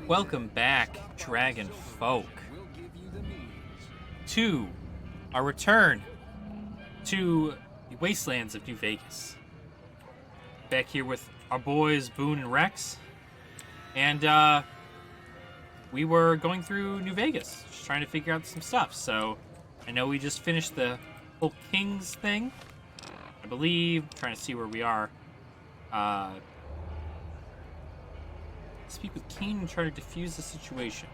Welcome back, Dragon Folk, to our return to the wastelands of New Vegas. Back here with our boys Boone and Rex, and we were going through New Vegas, just trying to figure out some stuff. So I know we just finished the whole Kings thing, I believe. I'm trying to see where we are. Speak with Keen and try to defuse the situation.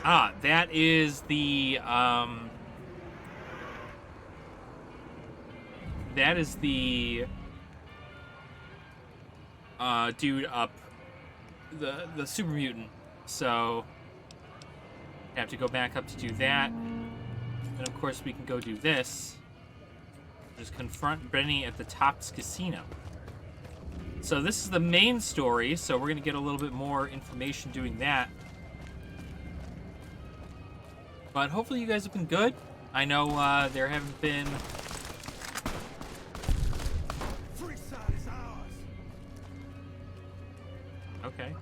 That is the dude up, the super mutant. So I have to go back up to do that. And of course we can go do this. Just confront Benny at the Tops Casino. So this is the main story, so we're going to get a little bit more information doing that. But hopefully you guys have been good. I know there haven't been... Okay.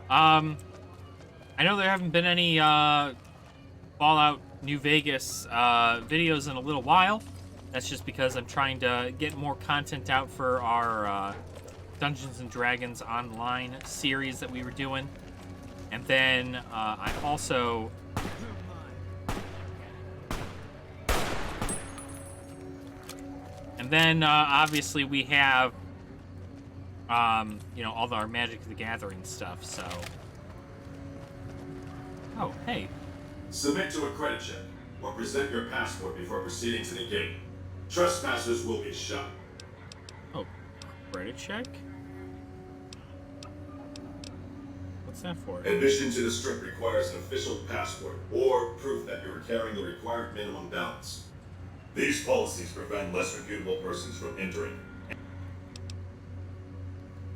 I know there haven't been any Fallout New Vegas videos in a little while. That's just because I'm trying to get more content out for our... Dungeons and Dragons Online series that we were doing. And then I also obviously we have you know, all of our Magic the Gathering stuff. So oh, hey, submit to a credit check or present your passport before proceeding to the gate. Trespassers will be shot. Oh, credit check? What's that for? Admission to the strip requires an official passport or proof that you are carrying the required minimum balance. These policies prevent less reputable persons from entering.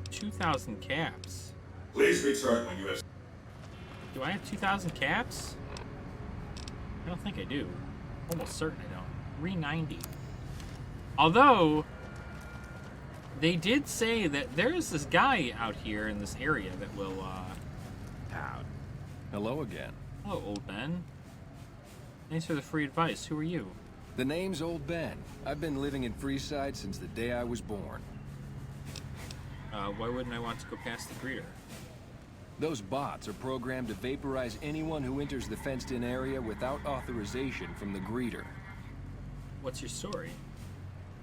2,000 caps. Please return when you have... Do I have 2,000 caps? I don't think I do. Almost certain I don't. 390. Although, they did say that there's this guy out here in this area that will, out. Hello again. Hello, Old Ben. Thanks for the free advice. Who are you? The name's Old Ben. I've been living in Freeside since the day I was born. Why wouldn't I want to go past the greeter? Those bots are programmed to vaporize anyone who enters the fenced-in area without authorization from the greeter. What's your story?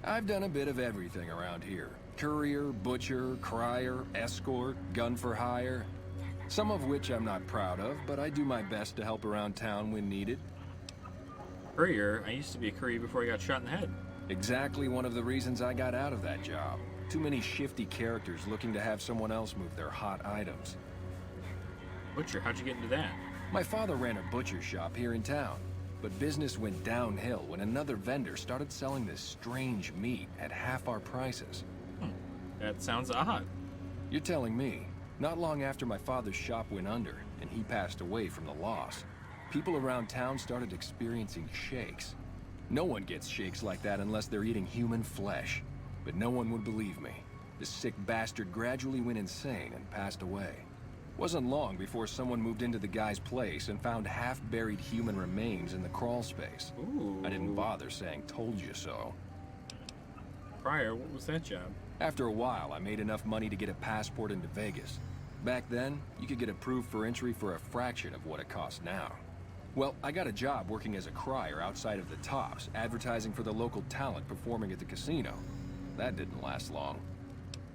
I've done a bit of everything around here. Courier, butcher, crier, escort, gun for hire. Some of which I'm not proud of, but I do my best to help around town when needed. Courier? I used to be a courier before I got shot in the head. Exactly one of the reasons I got out of that job. Too many shifty characters looking to have someone else move their hot items. Butcher? How'd you get into that? My father ran a butcher shop here in town, but business went downhill when another vendor started selling this strange meat at half our prices. That sounds odd. You're telling me. Not long after my father's shop went under, and he passed away from the loss, people around town started experiencing shakes. No one gets shakes like that unless they're eating human flesh. But no one would believe me. The sick bastard gradually went insane and passed away. Wasn't long before someone moved into the guy's place and found half-buried human remains in the crawl space. Ooh. I didn't bother saying "told you so." Prior, what was that job? After a while, I made enough money to get a passport into Vegas. Back then, you could get approved for entry for a fraction of what it costs now. Well, I got a job working as a crier outside of the Tops, advertising for the local talent performing at the casino. That didn't last long.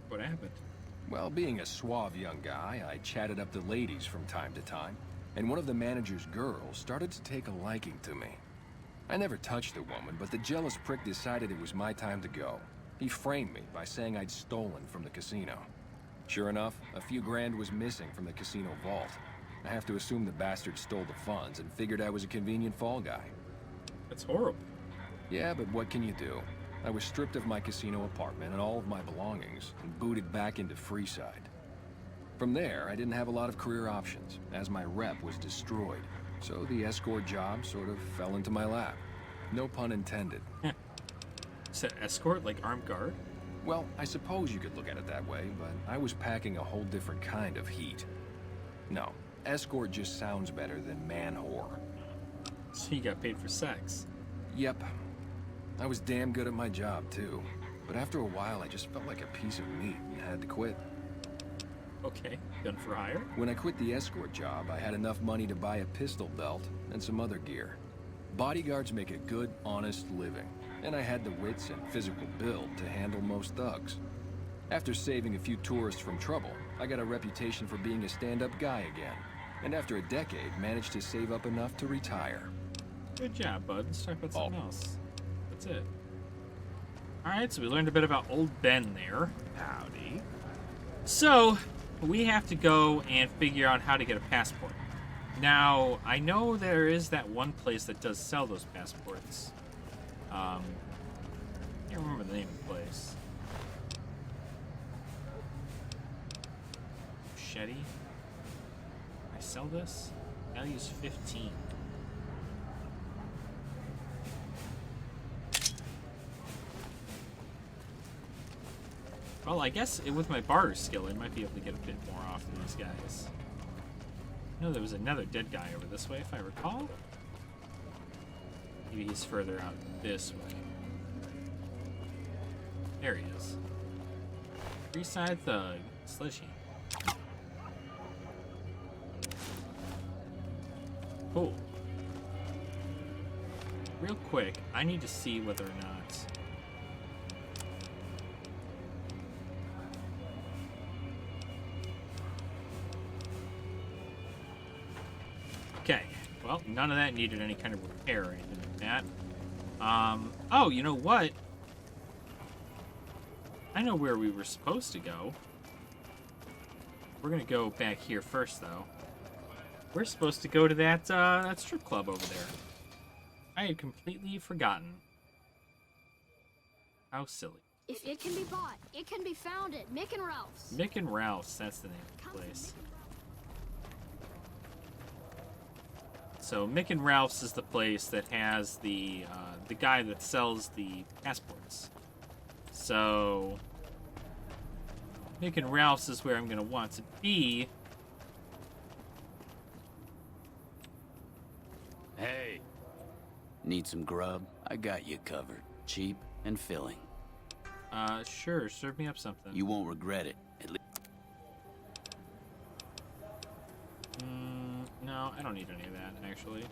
What happened? Well, being a suave young guy, I chatted up the ladies from time to time, and one of the manager's girls started to take a liking to me. I never touched the woman, but the jealous prick decided it was my time to go. He framed me by saying I'd stolen from the casino. Sure enough, a few grand was missing from the casino vault. I have to assume the bastard stole the funds and figured I was a convenient fall guy. That's horrible. Yeah, but what can you do? I was stripped of my casino apartment and all of my belongings and booted back into Freeside. From there, I didn't have a lot of career options, as my rep was destroyed. So the escort job sort of fell into my lap. No pun intended. Is that escort, like armed guard? Well, I suppose you could look at it that way, but I was packing a whole different kind of heat. No, escort just sounds better than man-whore. So you got paid for sex. Yep. I was damn good at my job, too. But after a while, I just felt like a piece of meat and had to quit. Okay, gun for hire. When I quit the escort job, I had enough money to buy a pistol belt and some other gear. Bodyguards make a good, honest living, and I had the wits and physical build to handle most thugs. After saving a few tourists from trouble, I got a reputation for being a stand-up guy again, and after a decade, managed to save up enough to retire. Good job, bud. Let's talk about something else. That's it. Alright, so we learned a bit about Old Ben there. Howdy. So, we have to go and figure out how to get a passport. Now, I know there is that one place that does sell those passports. I can't remember the name of the place. Machete? Can I sell this? Value's 15. Well, I guess with my barter skill, I might be able to get a bit more off of these guys. I know there was another dead guy over this way, if I recall. Maybe he's further out this way. There he is. Freeside Thug. Sledgehammer. Cool. Real quick, I need to see whether or not... Okay, well, none of that needed any kind of repair or anything like that. Oh, you know what? I know where we were supposed to go. We're gonna go back here first, though. We're supposed to go to that strip club over there. I had completely forgotten. How silly. If it can be bought, it can be found at Mick and Ralph's. Mick and Ralph's, that's the name of the place. So Mick and Ralph's is the place that has the guy that sells the passports. So Mick and Ralph's is where I'm gonna want to be. Hey, need some grub? I got you covered. Cheap and filling. Sure, serve me up something. You won't regret it. At least. No, I don't need any of that, actually.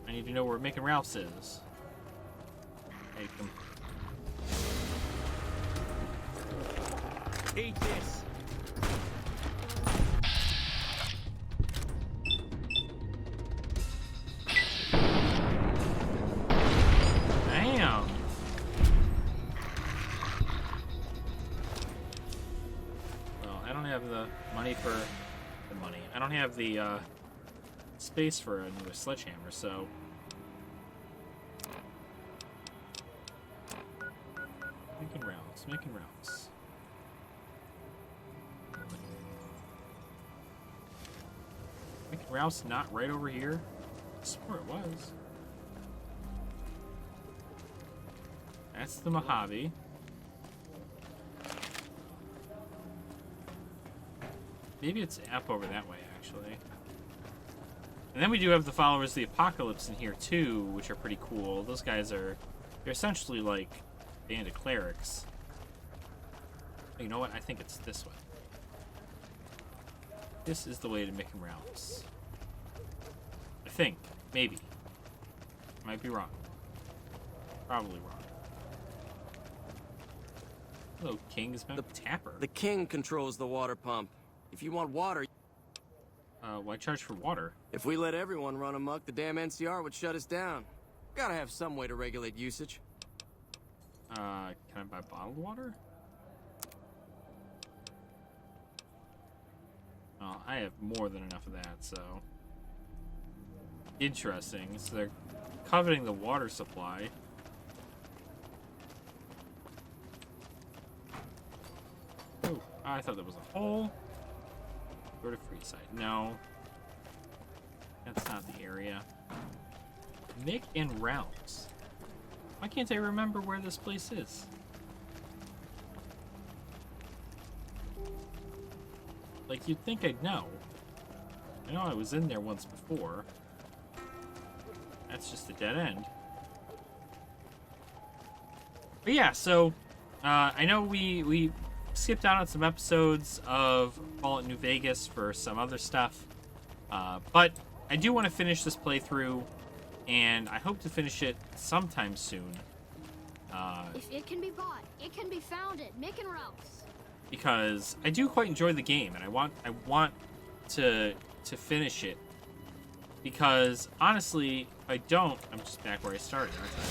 I need to know where Mick and Ralph's is. Hey, come. Eat this. Damn! Well, I don't have the money for the money. I don't have the space for a new sledgehammer, so Mick and Ralph's, Mick and Ralph's. Mick and Ralph's not right over here? I swore it was. That's the Mojave. Maybe it's up over that way, actually. And then we do have the Followers of the Apocalypse in here, too, which are pretty cool. Those guys are... They're essentially like a band of clerics. You know what? I think it's this way. This is the way to Mick and Ralph's. I think. Maybe. Might be wrong. Probably wrong. Hello, Kingsman. Tapper. The king controls the water pump. If you want water... Why charge for water? If we let everyone run amok, the damn NCR would shut us down. Gotta have some way to regulate usage. Can I buy bottled water? Well, I have more than enough of that, so... Interesting. So they're coveting the water supply. Oh, I thought there was a hole. Go to Freeside. No. That's not the area. Mick and Ralph's. Why can't I remember where this place is? Like, you'd think I'd know. I know I was in there once before. That's just a dead end. But yeah, so I know we skipped out on some episodes of Fallout New Vegas for some other stuff. But I do want to finish this playthrough, and I hope to finish it sometime soon. If it can be bought, it can be found at Mick and Ralph's. Because I do quite enjoy the game, and I want to finish it. Because honestly, if I don't, I'm just back where I started, aren't I?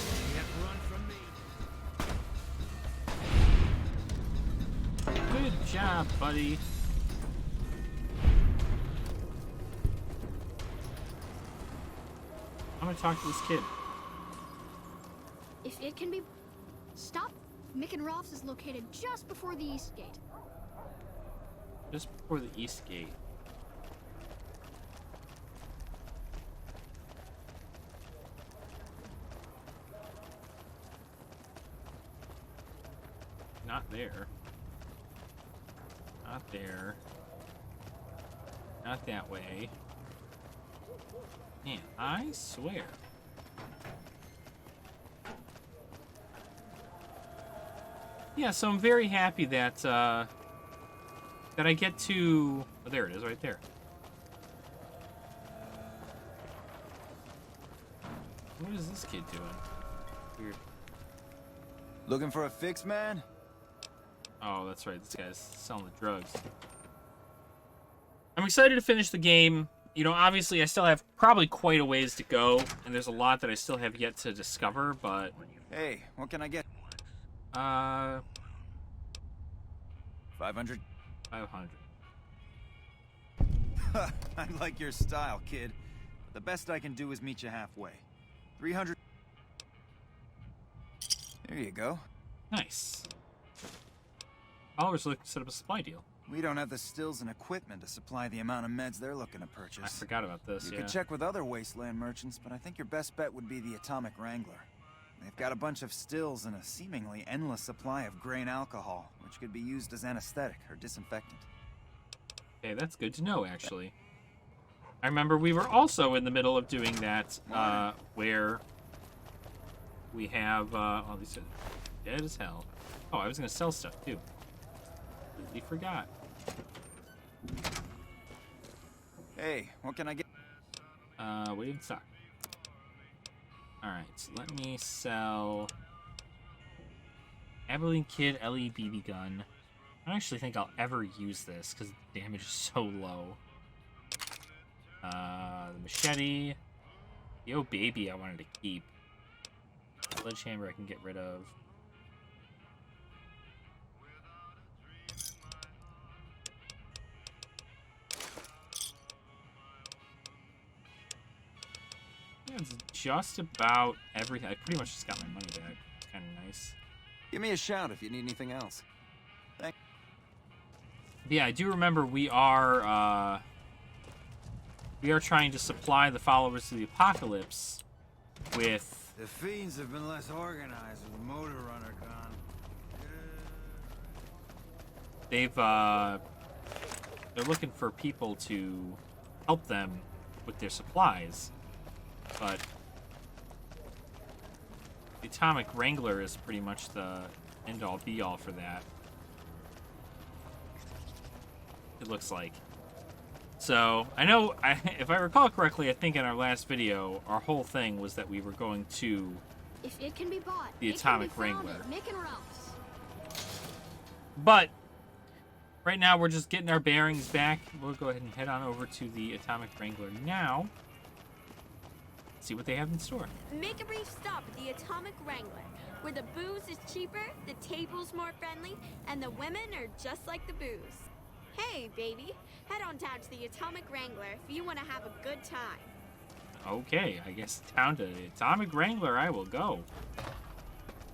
Good job, buddy. I'm gonna talk to this kid. If it can be... Stop. Mick and Ralph's is located just before the East Gate. Just before the East Gate. Not there. Not there. Not that way. Man, I swear. Yeah, so I'm very happy that that I get to... Oh, there it is, right there. What is this kid doing? Weird. Looking for a fix, man? Oh, that's right. This guy's selling the drugs. I'm excited to finish the game. You know, obviously, I still have probably quite a ways to go, and there's a lot that I still have yet to discover, but... Hey, what can I get? 500. 500? I like your style, kid. But the best I can do is meet you halfway. 300. There you go. Nice. Followers looking to set up a supply deal. We don't have the stills and equipment to supply the amount of meds they're looking to purchase. I forgot about this, You could check with other wasteland merchants, but I think your best bet would be the Atomic Wrangler. They've got a bunch of stills and a seemingly endless supply of grain alcohol, which could be used as anesthetic or disinfectant. Okay, that's good to know, actually. I remember we were also in the middle of doing that, where we have, oh, these are dead as hell. Oh, I was going to sell stuff, too. Completely forgot. Hey, what can I get? Wait in stock. Alright, so let me sell Abilene Kid LE BB gun. I don't actually think I'll ever use this because the damage is so low. The machete. The oh baby I wanted to keep. Sledgehammer I can get rid of. Yeah, it's just about everything. I pretty much just got my money back. It's kind of nice. Give me a shout if you need anything else. Thanks. Yeah, I do remember we are trying to supply the followers of the apocalypse with... The fiends have been less organized with the motor runner gone. They've, they're looking for people to help them with their supplies, but the Atomic Wrangler is pretty much the end-all be-all for that. It looks like. So, I know, if I recall correctly, I think in our last video, our whole thing was that we were going to If it can be bought, the it Atomic can be found Wrangler. at Mick and Ralph's. But right now, we're just getting our bearings back. We'll go ahead and head on over to the Atomic Wrangler now. See what they have in store. Make a brief stop at the Atomic Wrangler, where the booze is cheaper, the table's more friendly, and the women are just like the booze. Hey, baby, head on down to the Atomic Wrangler if you want to have a good time. Okay, I guess down to the Atomic Wrangler I will go.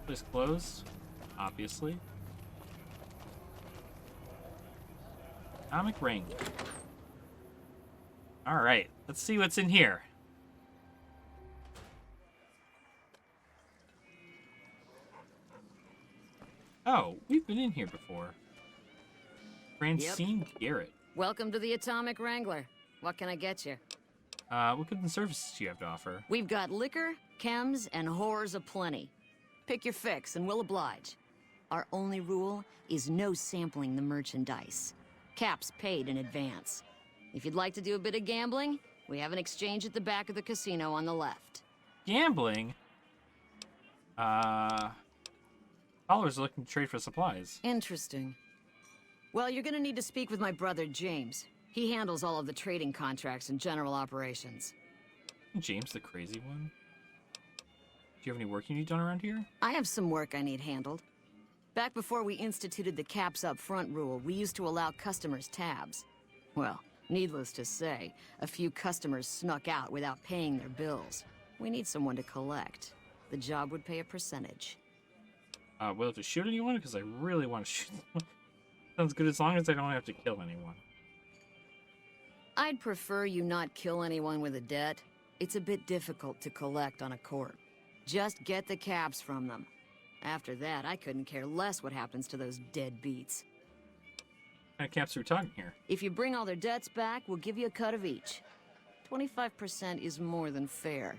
Place closed, obviously. Atomic Wrangler. Alright, let's see what's in here. you been in here before? Francine Garrett. Welcome to the Atomic Wrangler. What can I get you? What goods and services do you have to offer? We've got liquor, chems, and whores aplenty. Pick your fix, and we'll oblige. Our only rule is no sampling the merchandise. Caps paid in advance. If you'd like to do a bit of gambling, we have an exchange at the back of the casino on the left. Gambling? Followers are looking to trade for supplies. Interesting. Well, you're gonna need to speak with my brother, James. He handles all of the trading contracts and general operations. James the crazy one? Do you have any work you need done around here? I have some work I need handled. Back before we instituted the caps up front rule, we used to allow customers tabs. Well, needless to say, a few customers snuck out without paying their bills. We need someone to collect. The job would pay a percentage. Will I have to shoot anyone? Because I really want to shoot someone. Sounds good as long as I don't have to kill anyone. I'd prefer you not kill anyone with a debt. It's a bit difficult to collect on a court. Just get the caps from them. After that, I couldn't care less what happens to those deadbeats. What kind of caps are we talking here? If you bring all their debts back, we'll give you a cut of each. 25% is more than fair.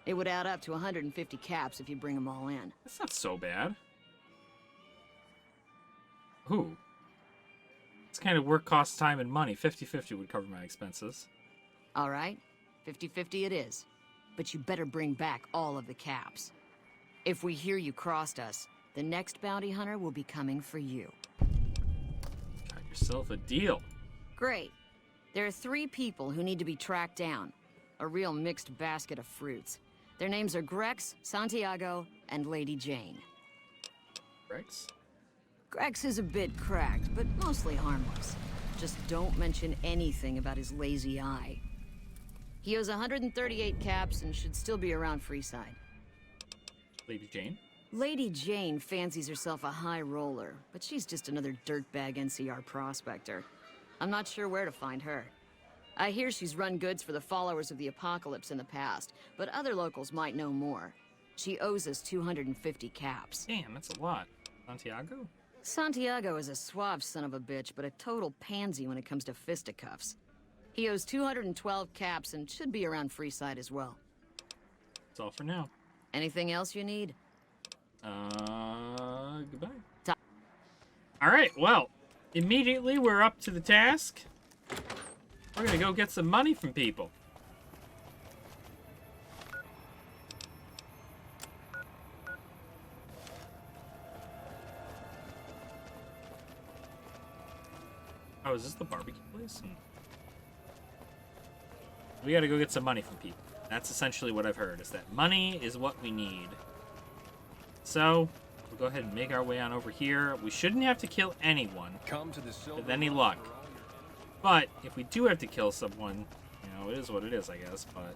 It would add up to 150 caps if you bring them all in. That's not so bad. Ooh. This kind of work costs time and money. 50-50 would cover my expenses. All right, 50-50 it is. But you better bring back all of the caps. If we hear you crossed us, the next bounty hunter will be coming for you. Got yourself a deal. Great. There are 3 people who need to be tracked down. A real mixed basket of fruits. Their names are Grex, Santiago, and Lady Jane. Grex? Grex is a bit cracked, but mostly harmless. Just don't mention anything about his lazy eye. He owes 138 caps and should still be around Freeside. Lady Jane? Lady Jane fancies herself a high roller, but she's just another dirtbag NCR prospector. I'm not sure where to find her. I hear she's run goods for the followers of the apocalypse in the past, but other locals might know more. She owes us 250 caps. Damn, that's a lot. Santiago? Santiago is a suave son of a bitch, but a total pansy when it comes to fisticuffs. He owes 212 caps and should be around Freeside as well. That's all for now. Anything else you need? Goodbye. Alright, well, immediately we're up to the task. We're gonna go get some money from people. Oh, is this the barbecue place? We gotta go get some money from people. That's essentially what I've heard, is that money is what we need. So, we'll go ahead and make our way on over here. We shouldn't have to kill anyone with any luck. But, if we do have to kill someone, you know, it is what it is, I guess, but...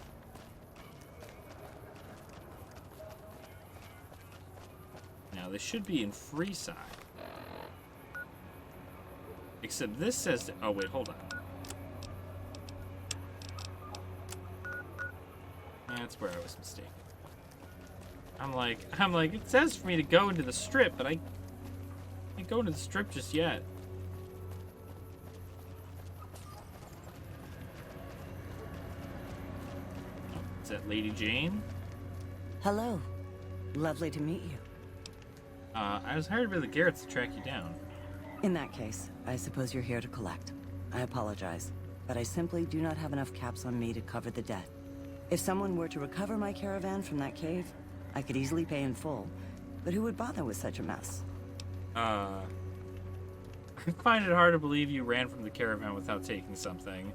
Now, this should be in Freeside. Except this says... Oh, wait, hold on. That's where I was mistaken. I'm like, it says for me to go into the strip, but I can't go into the strip just yet. Oh, is that Lady Jane? Hello. Lovely to meet you. I was hired by the Garretts to track you down. In that case, I suppose you're here to collect. I apologize, but I simply do not have enough caps on me to cover the debt. If someone were to recover my caravan from that cave, I could easily pay in full, but who would bother with such a mess? I find it hard to believe you ran from the caravan without taking something.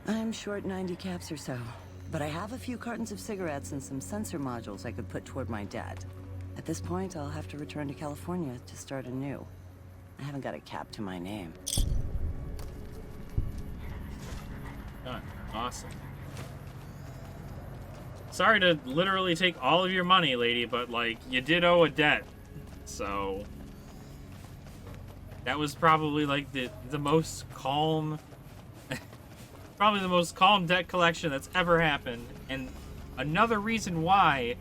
I'm short 90 caps or so, but I have a few cartons of cigarettes and some sensor modules I could put toward my debt. At this point, I'll have to return to California to start anew. I haven't got a cap to my name. Done. Awesome. Sorry to literally take all of your money, lady, but, like, you did owe a debt. So... That was probably, like, the most calm... probably the most calm debt collection that's ever happened. And another reason why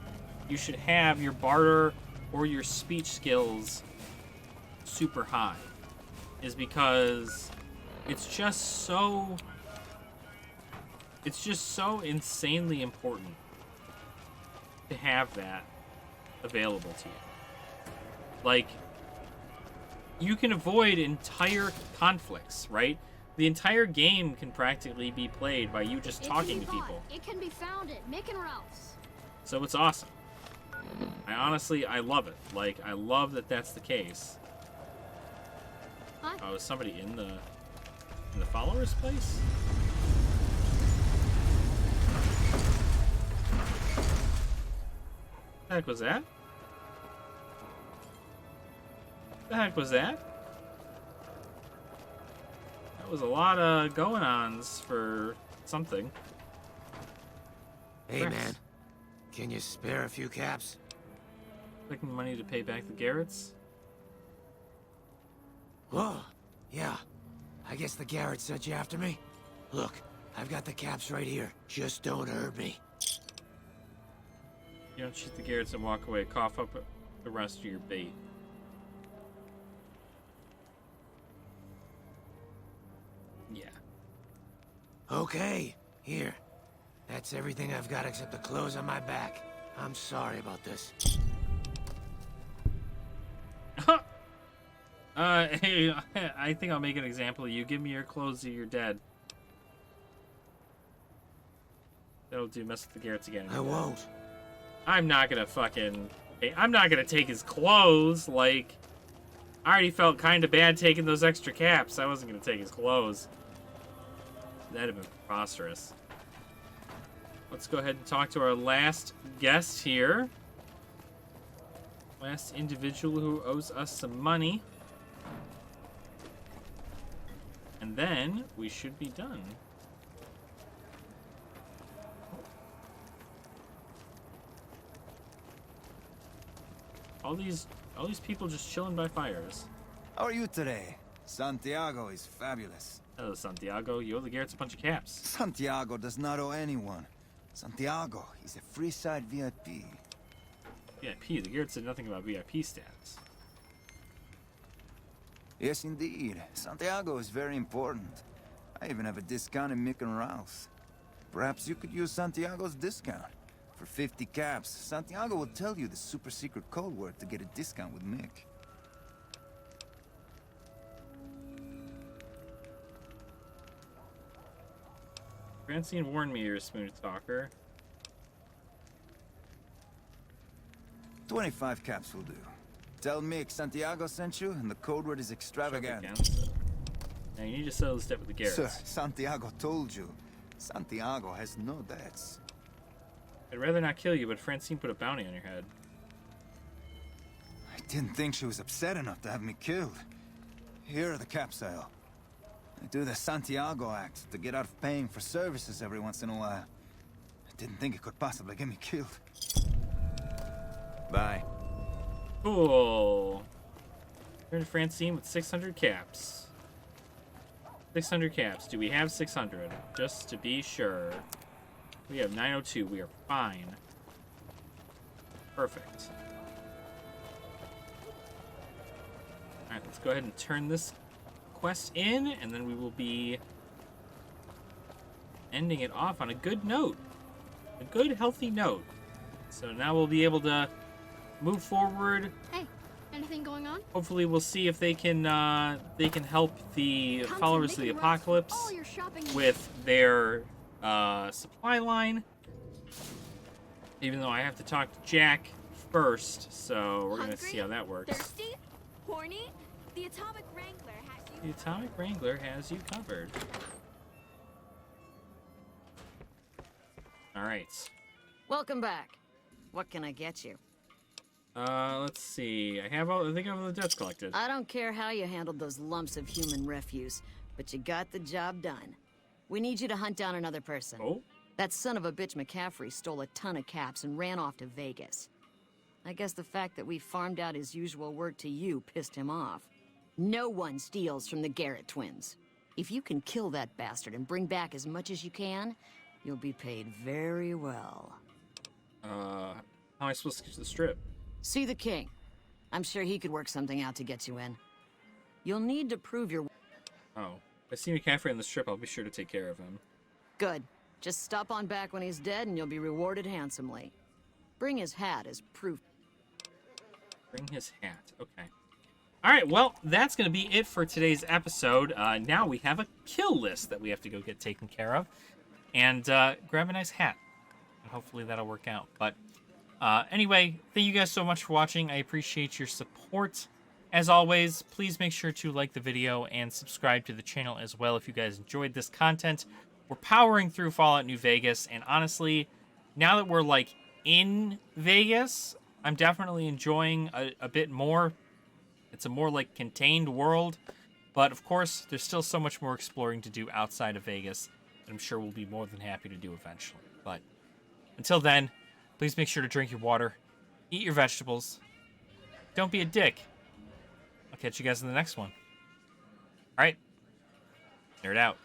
you should have your barter or your speech skills super high is because it's just so insanely important to have that available to you. Like, you can avoid entire conflicts, right? The entire game can practically be played by you just talking to people. It can be found at Mick and Ralph's. So it's awesome. I love it. Like, I love that that's the case. Huh? Oh, is somebody in the followers' place? What the heck was that? The heck was that? That was a lot of going-ons for something. Hey, man. Can you spare a few caps? Collecting money to pay back the Garretts? Whoa. Yeah. I guess the Garrett sent you after me? Look, I've got the caps right here. Just don't hurt me. You don't shoot the Garretts and walk away. Cough up the rest of your bait. Yeah. Okay. Here. That's everything I've got except the clothes on my back. I'm sorry about this. Hey, I think I'll make an example of you. Give me your clothes or you're dead. That'll do. Mess with the Garretts again. I won't. I'm not gonna I'm not gonna take his clothes. Like, I already felt kind of bad taking those extra caps. I wasn't gonna take his clothes. That'd have been preposterous. Let's go ahead and talk to our last guest here. Last individual who owes us some money. And then we should be done. All these people just chilling by fires. How are you today? Santiago is fabulous. Hello, Santiago. You owe the Garretts a bunch of caps. Santiago does not owe anyone. Santiago is a free side VIP. VIP? The Garretts said nothing about VIP status. Yes, indeed. Santiago is very important. I even have a discount in Mick and Ralph's. Perhaps you could use Santiago's discount. For 50 caps, Santiago will tell you the super secret code word to get a discount with Mick. Francine warned me you're a smooth talker. 25 caps will do. Tell Mick Santiago sent you, and the code word is extravagant. Now you need to settle this debt with the Garretts. Sir, Santiago told you. Santiago has no debts. I'd rather not kill you, but Francine put a bounty on your head. I didn't think she was upset enough to have me killed. Here are the caps, Al. I do the Santiago act to get out of paying for services every once in a while. I didn't think it could possibly get me killed. Bye. Cool. Turn to Francine with 600 caps. 600 caps. Do we have 600? Just to be sure. We have 902. We are fine. Perfect. Alright, let's go ahead and turn this quest in, and then we will be ending it off on a good note. A good, healthy note. So now we'll be able to move forward. Hey, anything going on? Hopefully we'll see if they can help the followers of the apocalypse with their supply line. Even though I have to talk to Jack first, so we're gonna see how that works. Thirsty? Horny? The Atomic Wrangler has you. The Atomic Wrangler has you covered. All right. Welcome back. What can I get you? Let's see. I think I have all the debts collected. I don't care how you handled those lumps of human refuse, but you got the job done. We need you to hunt down another person. Oh? That son of a bitch McCaffrey stole a ton of caps and ran off to Vegas. I guess the fact that we farmed out his usual work to you pissed him off. No one steals from the Garrett twins. If you can kill that bastard and bring back as much as you can, you'll be paid very well. How am I supposed to get to the strip? See the king. I'm sure he could work something out to get you in. You'll need to prove your... Oh. If I see McCaffrey on the strip, I'll be sure to take care of him. Good. Just stop on back when he's dead and you'll be rewarded handsomely. Bring his hat as proof. Bring his hat. Okay. Alright, well, that's going to be it for today's episode. Now we have a kill list that we have to go get taken care of. And grab a nice hat. And hopefully that'll work out. But anyway, thank you guys so much for watching. I appreciate your support. As always, please make sure to like the video and subscribe to the channel as well if you guys enjoyed this content. We're powering through Fallout New Vegas, and honestly, now that we're, like, in Vegas, I'm definitely enjoying a bit more. It's a more, like, contained world, but, of course, there's still so much more exploring to do outside of Vegas that I'm sure we'll be more than happy to do eventually. But until then, please make sure to drink your water, eat your vegetables, don't be a dick. I'll catch you guys in the next one. All right, nerd out.